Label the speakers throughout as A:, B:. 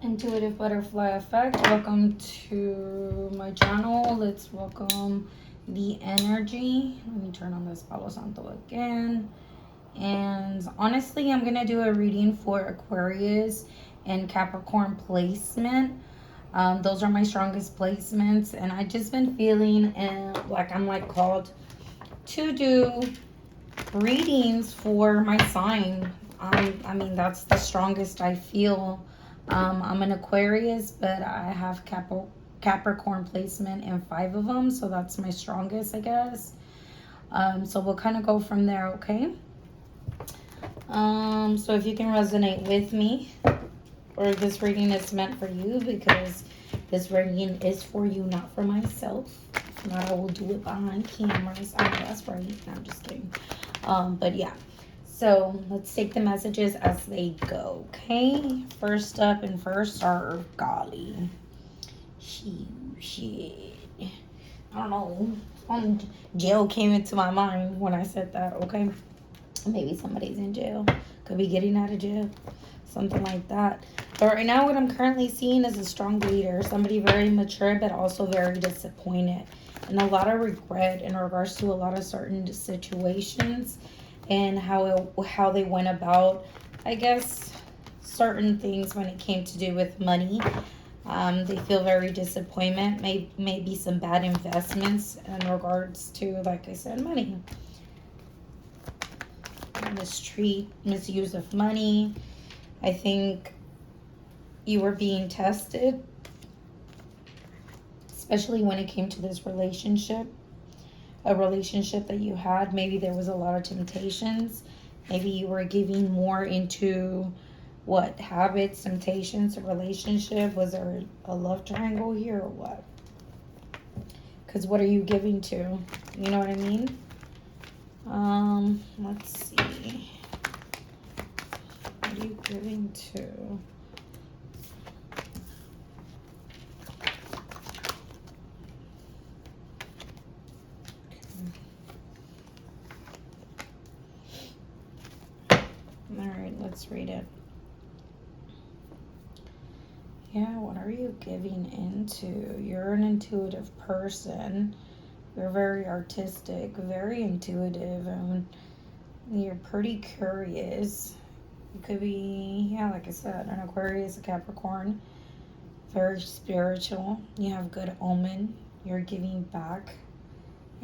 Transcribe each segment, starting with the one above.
A: Intuitive Butterfly Effect. Welcome to my channel. Let's welcome the energy. Let me turn on this Palo Santo again. And honestly, I'm going to do a reading for Aquarius and Capricorn placement. Those are my strongest placements. And I just been feeling like I'm called to do readings for my sign. I mean, that's the strongest I feel. I'm an Aquarius, but I have Capricorn placement in 5 of them, so that's my strongest, I guess. So we'll kind of go from there, okay? So if you can resonate with me, or this reading is meant for you, because this reading is for you, not for myself. If not, I will do it behind cameras. I know that's right. No, I'm just kidding. But yeah. So let's take the messages as they go, okay? First up and first serve, golly. Shit. I don't know. Jail came into my mind when I said that, okay? Maybe somebody's in jail. Could be getting out of jail. Something like that. But right now what I'm currently seeing is a strong leader. Somebody very mature but also very disappointed. And a lot of regret in regards to a lot of certain situations. And how they went about, I guess, certain things when it came to do with money. They feel very disappointment, maybe some bad investments in regards to, like I said, money. Misuse of money. I think you were being tested, especially when it came to this relationship. A relationship that you had, maybe there was a lot of temptations. Maybe you were giving more into what? Habits, temptations, a relationship. Was there a love triangle here or what? Because what are you giving to? You know what I mean? Let's see. What are you giving to? Alright, let's read it. Yeah, what are you giving into? You're an intuitive person. You're very artistic, very intuitive, and you're pretty curious. You could be, yeah, like I said, an Aquarius, a Capricorn. Very spiritual. You have good omen. You're giving back.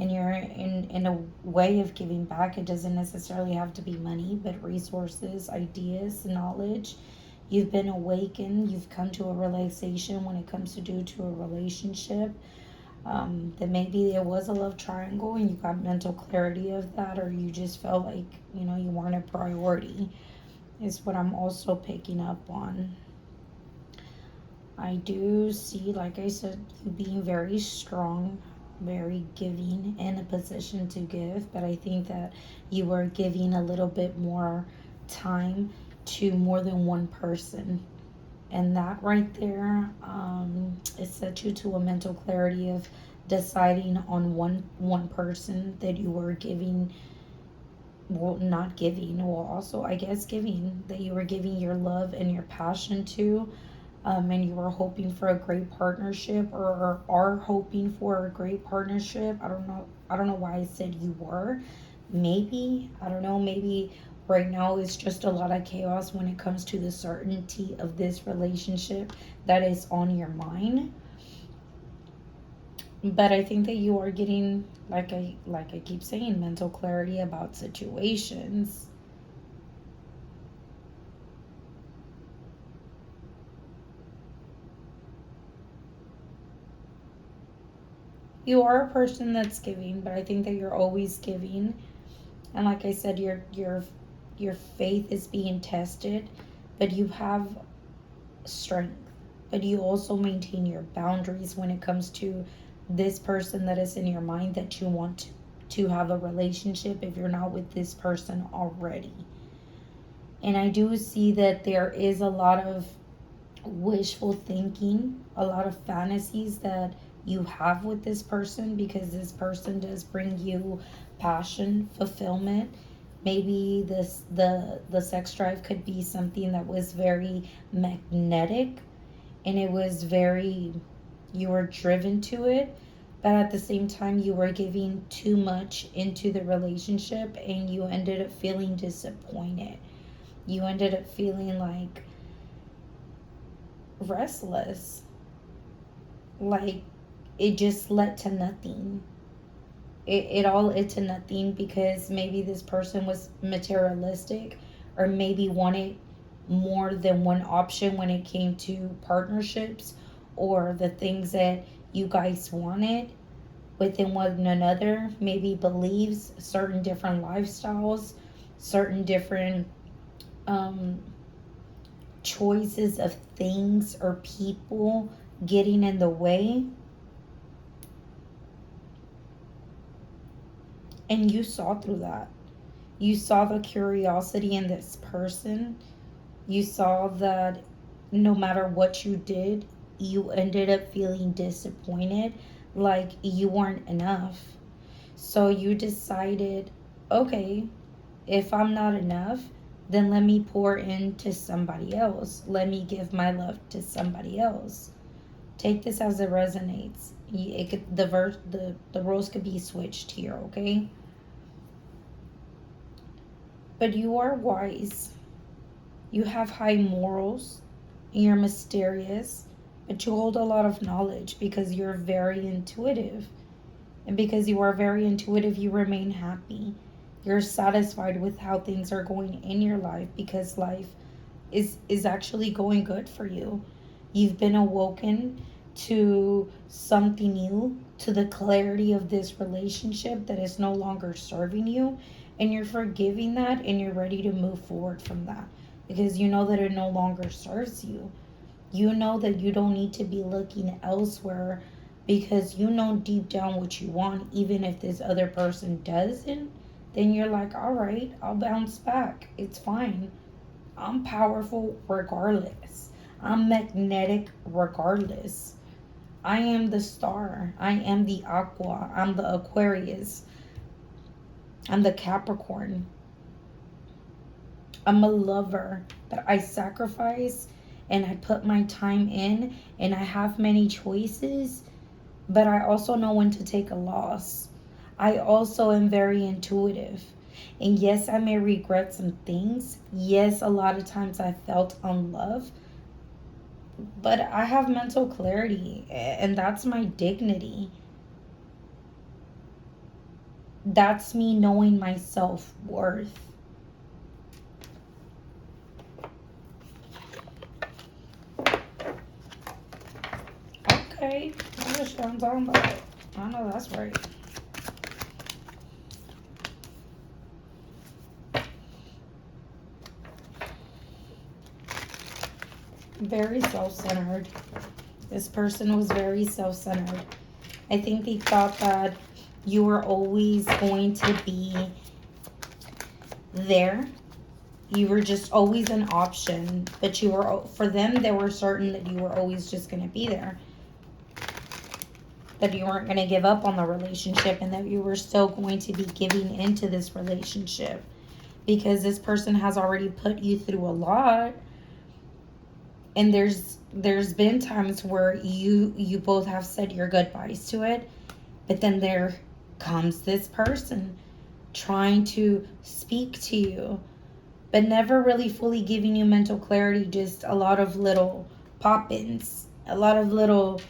A: And you're in a way of giving back. It doesn't necessarily have to be money, but resources, ideas, knowledge. You've been awakened. You've come to a realization when it comes to do to a relationship. That maybe there was a love triangle and you got mental clarity of that, or you just felt like, you know, you weren't a priority, is what I'm also picking up on. I do see, like I said, you being very strong, very giving, in a position to give, but I think that you were giving a little bit more time to more than one person, and that right there, it set you to a mental clarity of deciding on one person that you were giving, well, not giving, well, also I guess giving, that you were giving your love and your passion to. And you were hoping for a great partnership, or are hoping for a great partnership. I don't know why I said you were. Maybe, I don't know, maybe right now it's just a lot of chaos when it comes to the certainty of this relationship that is on your mind. But I think that you are getting, like I keep saying, mental clarity about situations. You are a person that's giving, but I think that you're always giving. And like I said, your faith is being tested, but you have strength. But you also maintain your boundaries when it comes to this person that is in your mind that you want to have a relationship if you're not with this person already. And I do see that there is a lot of wishful thinking, a lot of fantasies that you have with this person, because this person does bring you passion, fulfillment. Maybe the sex drive could be something that was very magnetic, and it was very, you were driven to it, but at the same time you were giving too much into the relationship and you ended up feeling disappointed. You ended up feeling like restless, like it just led to nothing. It all led to nothing because maybe this person was materialistic, or maybe wanted more than one option when it came to partnerships or the things that you guys wanted within one another. Maybe beliefs, certain different lifestyles, certain different um, choices of things or people getting in the way. And you saw through that. You saw the curiosity in this person. You saw that no matter what you did, you ended up feeling disappointed, like you weren't enough. So you decided, okay, if I'm not enough, then let me pour into somebody else. Let me give my love to somebody else. Take this as it resonates. It could, the roles could be switched here, okay? But you are wise. You have high morals. You're mysterious, but you hold a lot of knowledge because you're very intuitive. And because you are very intuitive, you remain happy. You're satisfied with how things are going in your life because life is actually going good for you. You've been awoken to something new, to the clarity of this relationship that is no longer serving you, and you're forgiving that and you're ready to move forward from that because you know that it no longer serves you. You know that you don't need to be looking elsewhere because you know deep down what you want. Even if this other person doesn't, then you're like, all right, I'll bounce back. It's fine. I'm powerful regardless. I'm magnetic regardless. I am the star. I am the aqua. I'm the Aquarius. I'm the Capricorn. I'm a lover that I sacrifice and I put my time in, and I have many choices, but I also know when to take a loss. I also am very intuitive. And yes, I may regret some things. Yes, a lot of times I felt unloved, but I have mental clarity, and that's my dignity. That's me knowing my self-worth. Okay, that's what I'm talking about. I know that's right. Very self-centered. This person was very self-centered. I think they thought that you were always going to be there. You were just always an option, but you were, for them, they were certain that you were always just going to be there. That you weren't going to give up on the relationship and that you were still going to be giving into this relationship because this person has already put you through a lot. And there's been times where you both have said your goodbyes to it, but then there comes this person trying to speak to you, but never really fully giving you mental clarity, just a lot of little pop-ins, a lot of little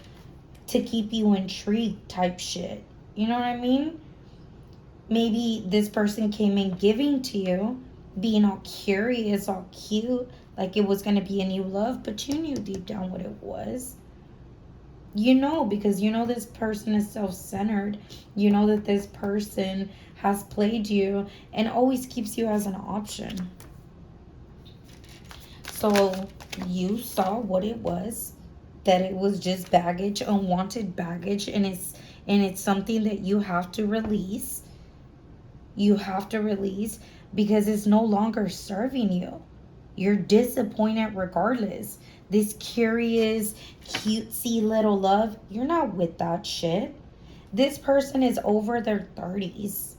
A: to keep you intrigued type shit. You know what I mean? Maybe this person came in giving to you, being all curious, all cute, like it was going to be a new love, but you knew deep down what it was. You know, because you know this person is self-centered. You know that this person has played you and always keeps you as an option. So you saw what it was, that it was just baggage, unwanted baggage, and it's something that you have to release. You have to release because it's no longer serving you. You're disappointed regardless. This curious, cutesy little love, you're not with that shit. This person is over their 30s.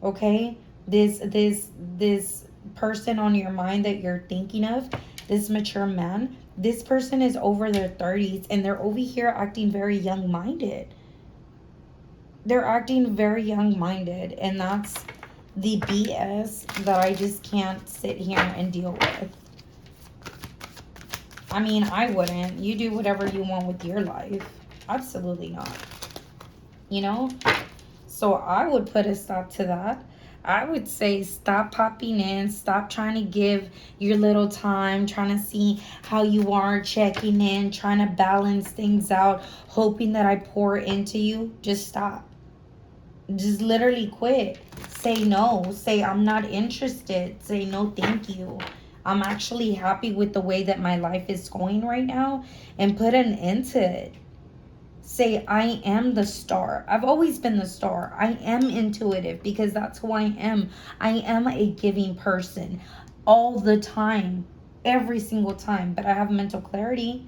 A: Okay? This person on your mind that you're thinking of this mature man, this person is over their 30s and they're over here acting very young-minded. They're acting very young-minded, and that's the BS that I just can't sit here and deal with. I mean, I wouldn't. You do whatever you want with your life. Absolutely not. You know? So I would put a stop to that. I would say stop popping in. Stop trying to give your little time. Trying to see how you are. Checking in. Trying to balance things out. Hoping that I pour into you. Just stop. Just literally quit. Say no. Say I'm not interested. Say no thank you. I'm actually happy with the way that my life is going right now. And put an end to it. Say, I am the star. I've always been the star. I am intuitive because that's who I am. I am a giving person all the time, every single time. But I have mental clarity.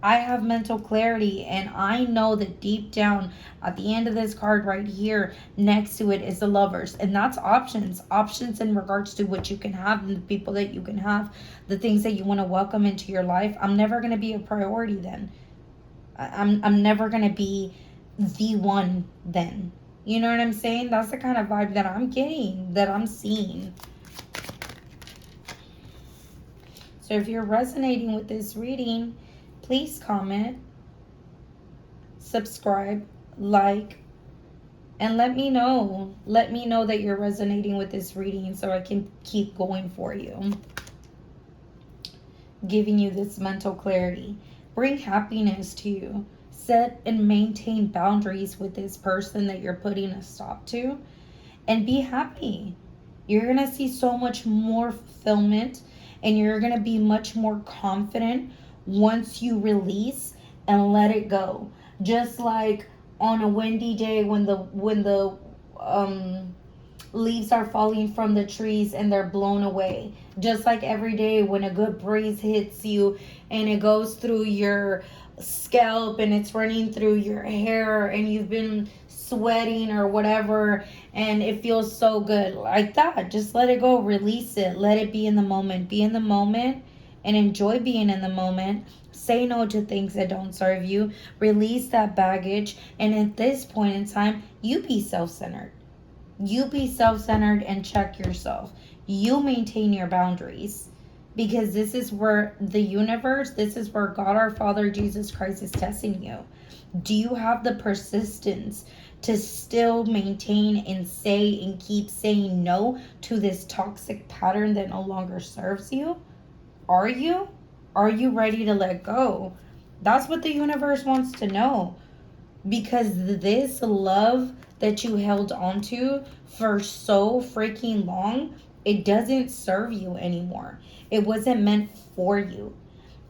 A: I have mental clarity, and I know that deep down at the end of this card right here, next to it is the Lovers. And that's options. Options in regards to what you can have and the people that you can have, the things that you want to welcome into your life. I'm never going to be a priority then. I'm never going to be the one then. You know what I'm saying? That's the kind of vibe that I'm getting, that I'm seeing. So if you're resonating with this reading, please comment, subscribe, like, and let me know. Let me know that you're resonating with this reading so I can keep going for you. Giving you this mental clarity. Bring happiness to you. Set and maintain boundaries with this person that you're putting a stop to. And be happy. You're going to see so much more fulfillment. And you're going to be much more confident once you release and let it go. Just like on a windy day when the leaves are falling from the trees and they're blown away. Just like every day when a good breeze hits you and it goes through your scalp and it's running through your hair and you've been sweating or whatever and it feels so good. Like that. Just let it go. Release it. Let it be in the moment. Be in the moment and enjoy being in the moment. Say no to things that don't serve you. Release that baggage. And at this point in time, you be self-centered. You be self-centered and check yourself. You maintain your boundaries. Because this is where the universe, this is where God our Father, Jesus Christ is testing you. Do you have the persistence to still maintain and say and keep saying no to this toxic pattern that no longer serves you? Are you? Are you ready to let go? That's what the universe wants to know. Because this love that you held onto for so freaking long, it doesn't serve you anymore. It wasn't meant for you.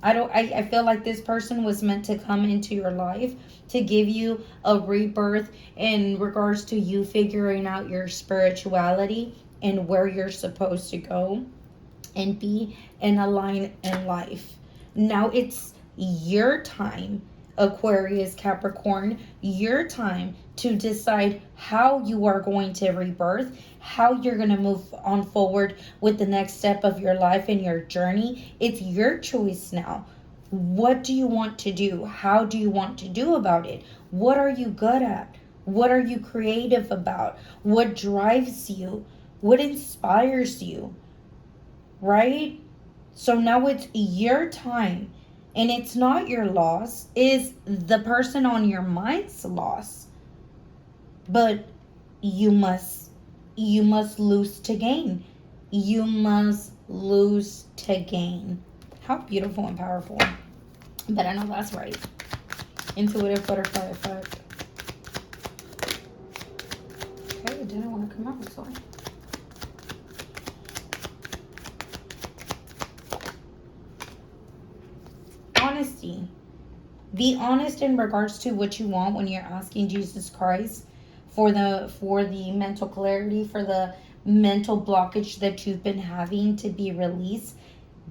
A: I feel like this person was meant to come into your life to give you a rebirth in regards to you figuring out your spirituality and where you're supposed to go and be and align in life. Now it's your time, Aquarius, Capricorn, your time to decide how you are going to rebirth, how you're going to move on forward with the next step of your life and your journey. It's your choice now. What do you want to do? How do you want to do about it? What are you good at? What are you creative about? What drives you? What inspires you? Right? So now it's your time. And it's not your loss. It's the person on your mind's loss. But you must lose to gain. You must lose to gain. How beautiful and powerful. But I know that's right. Intuitive butterfly effect. Okay, it didn't want to come out, sorry. Honesty. Be honest in regards to what you want when you're asking Jesus Christ for the mental clarity, for the mental blockage that you've been having to be released.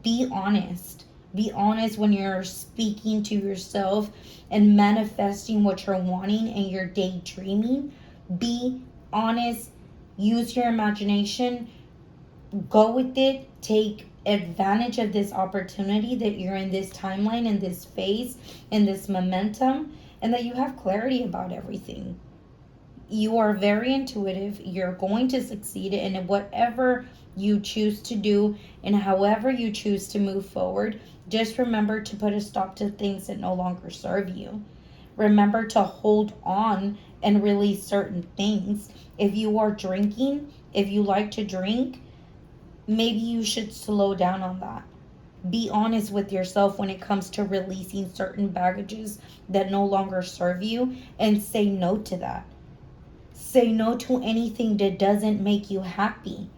A: Be honest. Be honest when you're speaking to yourself and manifesting what you're wanting and you're daydreaming. Be honest. Use your imagination. Go with it. Take advantage of this opportunity, that you're in this timeline, in this phase, in this momentum, and that you have clarity about everything. You are very intuitive. You're going to succeed in whatever you choose to do and however you choose to move forward. Just remember to put a stop to things that no longer serve you. Remember to hold on and release certain things. If you are drinking, if you like to drink, maybe you should slow down on that. Be honest with yourself when it comes to releasing certain baggages that no longer serve you, and say no to that. Say no to anything that doesn't make you happy.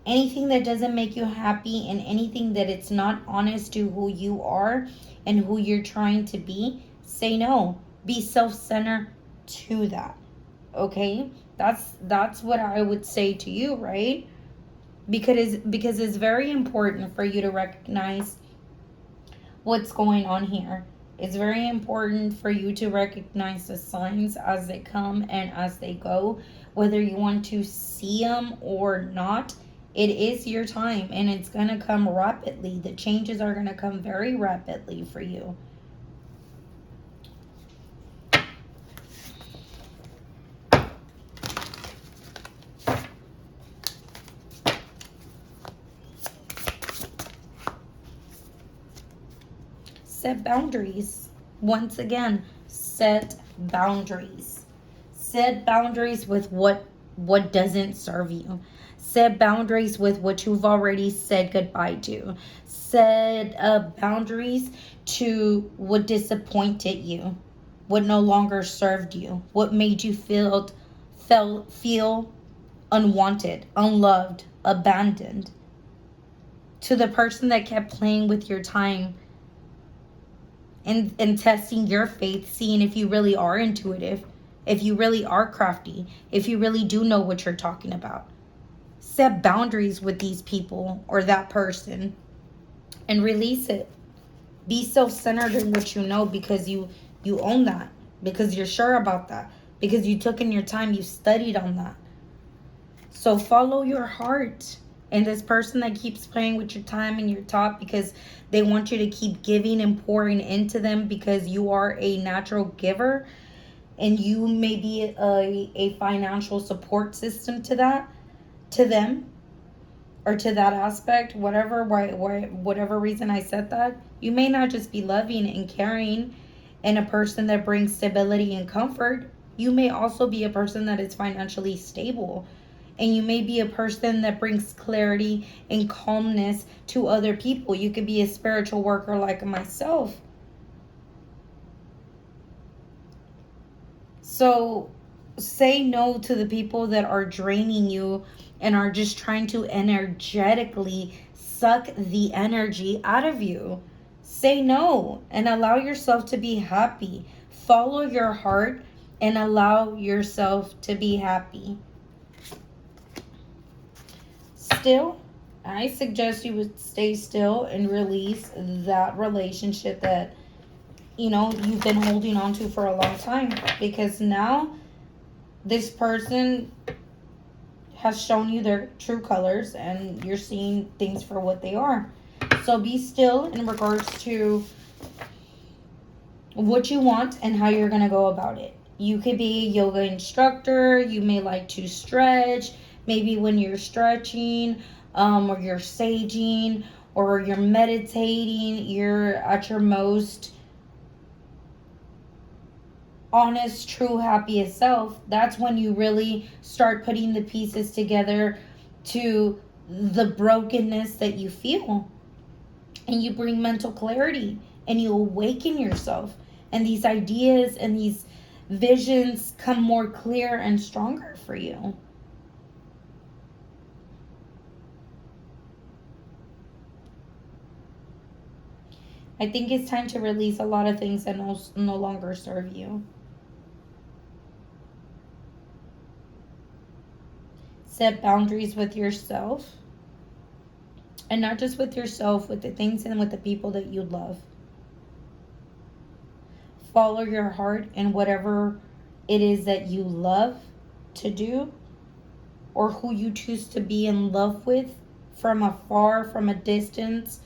A: Anything that doesn't make you happy, and anything that it's not honest to who you are and who you're trying to be, say no. Be self-centered to that. Okay? That's what I would say to you, right? Because it's very important for you to recognize what's going on here. It's very important for you to recognize the signs as they come and as they go, whether you want to see them or not. It is your time, and it's going to come rapidly. The changes are going to come very rapidly for you. Set boundaries. Once again, set boundaries. Set boundaries with what doesn't serve you. Set boundaries with what you've already said goodbye to. Set boundaries to what disappointed you, what no longer served you, what made you feel unwanted, unloved, abandoned. To the person that kept playing with your time and testing your faith, seeing if you really are intuitive, if you really are crafty, if you really do know what you're talking about. Set boundaries with these people or that person and release it. Be self-centered in what you know, because you own that, because you're sure about that, because you took in your time, you studied on that. So follow your heart. And this person that keeps playing with your time and your thought because they want you to keep giving and pouring into them, because you are a natural giver and you may be a financial support system to them, or to that aspect, whatever reason I said that. You may not just be loving and caring and a person that brings stability and comfort. You may also be a person that is financially stable. And you may be a person that brings clarity and calmness to other people. You could be a spiritual worker like myself. So say no to the people that are draining you and are just trying to energetically suck the energy out of you. Say no and allow yourself to be happy. Follow your heart and allow yourself to be happy. Still, I suggest you would stay still and release that relationship that, you've been holding on to for a long time, because now this person has shown you their true colors and you're seeing things for what they are. So be still in regards to what you want and how you're going to go about it. You could be a yoga instructor. You may like to stretch. Maybe when you're stretching, or you're saging, or you're meditating, you're at your most honest, true, happiest self. That's when you really start putting the pieces together to the brokenness that you feel. And you bring mental clarity and you awaken yourself. And these ideas and these visions come more clear and stronger for you. I think it's time to release a lot of things that no longer serve you. Set boundaries with yourself. And not just with yourself, with the things and with the people that you love. Follow your heart and whatever it is that you love to do, or who you choose to be in love with. from afar, from a distance,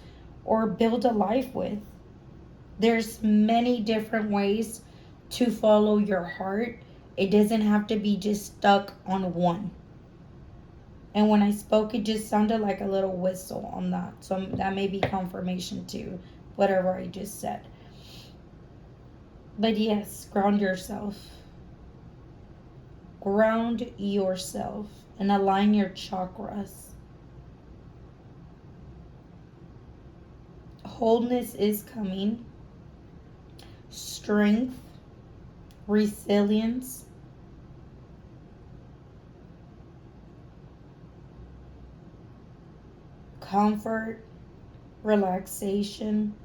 A: or build a life with. There's many different ways to follow your heart. It doesn't have to be just stuck on one. And when I spoke, it just sounded like a little whistle on that. So that may be confirmation to whatever I just said. But yes, ground yourself. Ground yourself and align your chakras. Wholeness is coming. Strength, resilience, comfort, relaxation.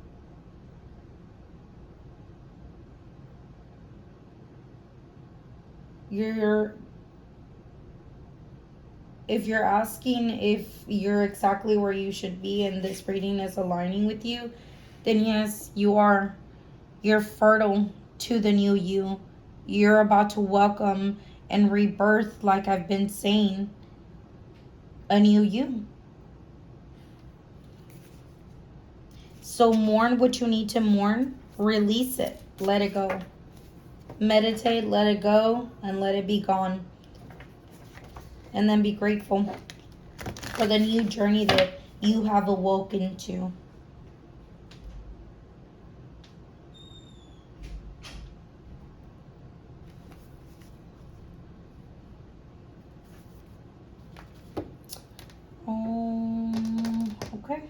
A: If you're asking if you're exactly where you should be and this reading is aligning with you, then yes, you are. You're fertile to the new you. You're about to welcome and rebirth, like I've been saying, a new you. So mourn what you need to mourn. Release it. Let it go. Meditate, let it go, and let it be gone. And then be grateful for the new journey that you have awoken to. Okay.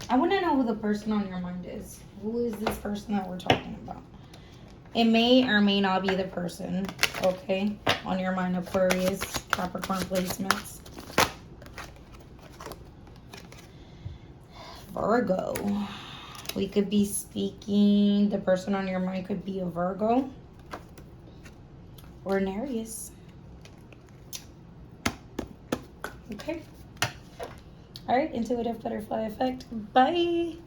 A: I want to know who the person on your mind is. Who is this person that we're talking about? It may or may not be the person, okay, on your mind, Aquarius, Capricorn placements. Virgo. We could be speaking, the person on your mind could be a Virgo or an Aries. Okay. All right, intuitive butterfly effect. Bye.